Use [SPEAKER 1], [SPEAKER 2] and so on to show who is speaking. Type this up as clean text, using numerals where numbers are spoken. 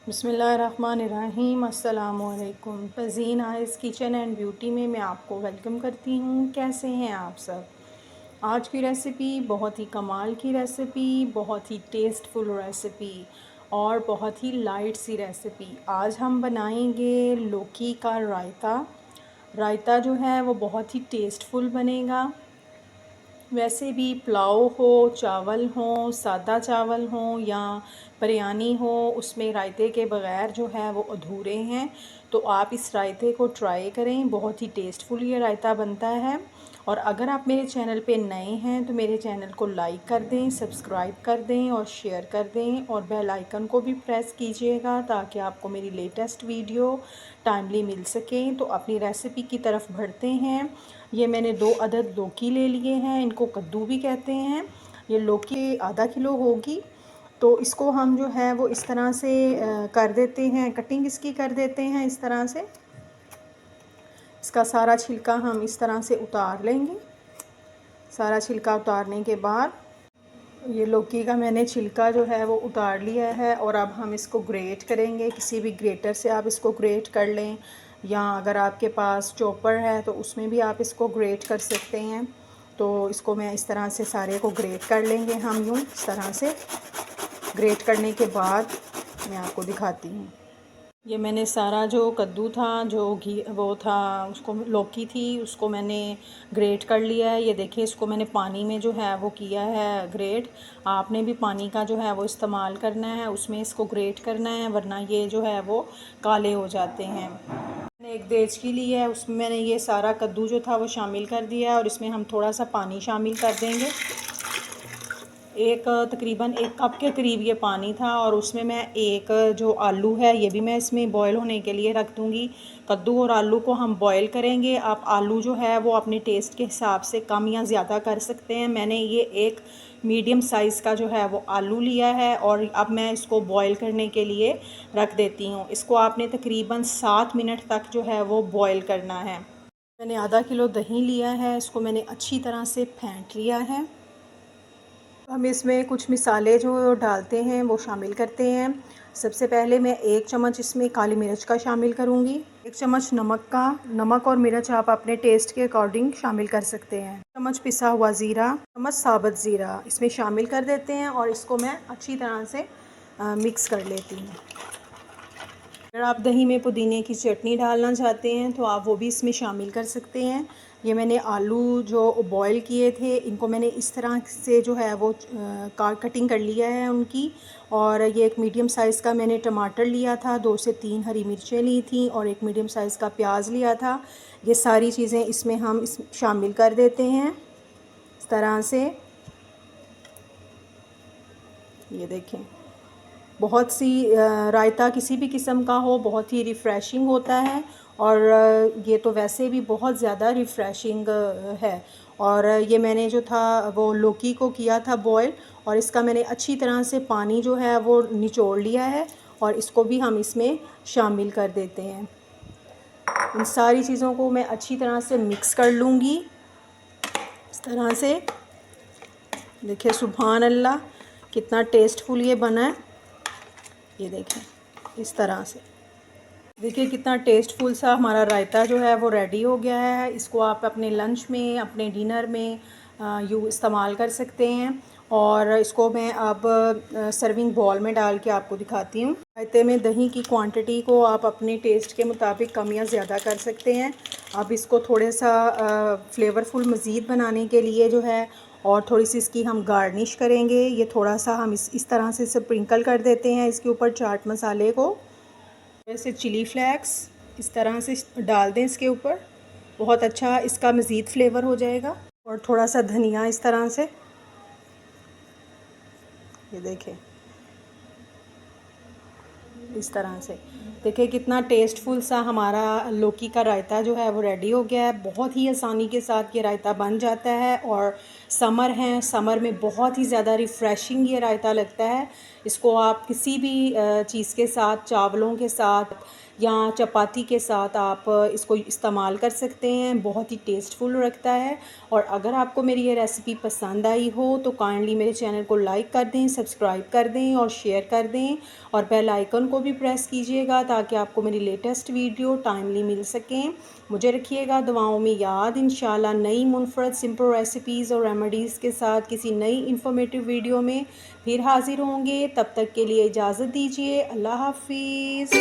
[SPEAKER 1] बिस्मिल्लाहिर्रहमानिर्रहीम। अस्सलामुअलैकुम। Tazeen eyes kitchen and beauty में मैं आपको वेलकम करती हूँ। कैसे हैं आप सब? आज की रेसिपी बहुत ही कमाल की रेसिपी, बहुत ही टेस्टफुल रेसिपी और बहुत ही लाइट सी रेसिपी। आज हम बनाएंगे लौकी का रायता। रायता जो है वो बहुत ही टेस्टफुल बनेगा। वैसे भी पुलाव हो, चावल हो, सादा चावल हो या बिरयानी हो, उसमें रायते के बग़ैर जो है वो अधूरे हैं। तो आप इस रायते को ट्राई करें, बहुत ही टेस्टफुल ये रायता बनता है। और अगर आप मेरे चैनल पे नए हैं तो मेरे चैनल को लाइक कर दें, सब्सक्राइब कर दें और शेयर कर दें और बेल आइकन को भी प्रेस कीजिएगा ताकि आपको मेरी लेटेस्ट वीडियो टाइमली मिल सकें। तो अपनी रेसिपी की तरफ बढ़ते हैं। ये मैंने 2 अदद लौकी ले लिए हैं, इनको कद्दू भी कहते हैं। ये लौकी आधा किलो होगी। तो इसको हम जो है वो इस तरह से कर देते हैं, कटिंग इसकी कर देते हैं इस तरह से। इसका सारा छिलका हम इस तरह से उतार लेंगे। सारा छिलका उतारने के बाद ये लौकी का मैंने छिलका जो है वो उतार लिया है और अब हम इसको ग्रेट करेंगे। किसी भी ग्रेटर से आप इसको ग्रेट कर लें या अगर आपके पास चॉपर है तो उसमें भी आप इसको ग्रेट कर सकते हैं। तो इसको मैं इस तरह से सारे को ग्रेट कर लेंगे हम यूँ इस तरह से। ग्रेट करने के बाद मैं आपको दिखाती हूँ। ये मैंने सारा जो कद्दू था, जो घी वो था, उसको लौकी थी, उसको मैंने ग्रेट कर लिया है। ये देखिए, इसको मैंने पानी में जो है वो किया है ग्रेट। आपने भी पानी का जो है वो इस्तेमाल करना है, उसमें इसको ग्रेट करना है, वरना ये जो है वो काले हो जाते हैं। मैंने एक देचकी ली है, उसमें मैंने ये सारा कद्दू जो था वो शामिल कर दिया है और इसमें हम थोड़ा सा पानी शामिल कर देंगे। तकरीबन 1 कप के करीब ये पानी था और उसमें मैं एक जो आलू है ये भी मैं इसमें बॉयल होने के लिए रख दूँगी। कद्दू और आलू को हम बॉयल करेंगे। आप आलू जो है वो अपने टेस्ट के हिसाब से कम या ज़्यादा कर सकते हैं। मैंने ये एक मीडियम साइज़ का जो है वो आलू लिया है और अब मैं इसको बॉयल करने के लिए रख देती हूँ। इसको आपने तकरीबन 7 मिनट तक जो है वो बॉयल करना है। मैंने आधा किलो दही लिया है, इसको मैंने अच्छी तरह से फेंट लिया है। हम इसमें कुछ मिसाले जो डालते हैं वो शामिल करते हैं। सबसे पहले मैं 1 चम्मच इसमें काली मिर्च का शामिल करूँगी। 1 चम्मच नमक और मिर्च आप अपने टेस्ट के अकॉर्डिंग शामिल कर सकते हैं। चम्मच पिसा हुआ ज़ीरा, चम्मच साबुत ज़ीरा इसमें शामिल कर देते हैं और इसको मैं अच्छी तरह से मिक्स कर लेती हूँ। अगर आप दही में पुदीने की चटनी डालना चाहते हैं तो आप वो भी इसमें शामिल कर सकते हैं। ये मैंने आलू जो बॉयल किए थे, इनको मैंने इस तरह से जो है वो कटिंग कर लिया है उनकी। और ये एक मीडियम साइज़ का मैंने टमाटर लिया था, 2 से 3 हरी मिर्चें ली थी और एक मीडियम साइज़ का प्याज लिया था। ये सारी चीज़ें इसमें हम शामिल कर देते हैं इस तरह से। ये देखें, बहुत सी रायता किसी भी किस्म का हो बहुत ही रिफ़्रेशिंग होता है और ये तो वैसे भी बहुत ज़्यादा रिफ़्रेशिंग है। और ये मैंने जो था वो लौकी को किया था बॉयल और इसका मैंने अच्छी तरह से पानी जो है वो निचोड़ लिया है और इसको भी हम इसमें शामिल कर देते हैं। इन सारी चीज़ों को मैं अच्छी तरह से मिक्स कर लूँगी इस तरह से। देखिए, सुभान अल्लाह, कितना टेस्टफुल ये बना है। ये देखें इस तरह से। देखिए कितना टेस्टफुल सा हमारा रायता जो है वो रेडी हो गया है। इसको आप अपने लंच में, अपने डिनर में इस्तेमाल कर सकते हैं। और इसको मैं अब सर्विंग बॉल में डाल के आपको दिखाती हूँ। रायते में दही की क्वांटिटी को आप अपने टेस्ट के मुताबिक कम या ज़्यादा कर सकते हैं। अब इसको थोड़े सा फ्लेवरफुल मज़ीद बनाने के लिए जो है और थोड़ी सी इसकी हम गार्निश करेंगे। ये थोड़ा सा हम इस तरह से स्प्रिंकल कर देते हैं इसके ऊपर चाट मसाले को। जैसे चिली फ्लेक्स इस तरह से डाल दें इसके ऊपर, बहुत अच्छा इसका मज़ीद फ्लेवर हो जाएगा। और थोड़ा सा धनिया इस तरह से। ये देखें इस तरह से। देखिए कितना टेस्टफुल सा हमारा लौकी का रायता जो है वो रेडी हो गया है। बहुत ही आसानी के साथ ये रायता बन जाता है और समर है, समर में बहुत ही ज़्यादा रिफ़्रेशिंग ये रायता लगता है। इसको आप किसी भी चीज़ के साथ, चावलों के साथ, या चपाती के साथ आप इसको इस्तेमाल कर सकते हैं। बहुत ही टेस्टफुल रखता है। और अगर आपको मेरी ये रेसिपी पसंद आई हो तो काइंडली मेरे चैनल को लाइक कर दें, सब्सक्राइब कर दें और शेयर कर दें, और बेल आइकन को भी प्रेस कीजिएगा ताकि आपको मेरी लेटेस्ट वीडियो टाइमली मिल सकें। मुझे रखिएगा दुआओं में याद। इंशाल्लाह नई मुनफरद सिंपल रेसिपीज़ और रेमेडीज़ के साथ किसी नई इन्फॉर्मेटिव वीडियो में फिर हाज़िर होंगे। तब तक के लिए इजाज़त दीजिए। अल्लाह हाफिज़।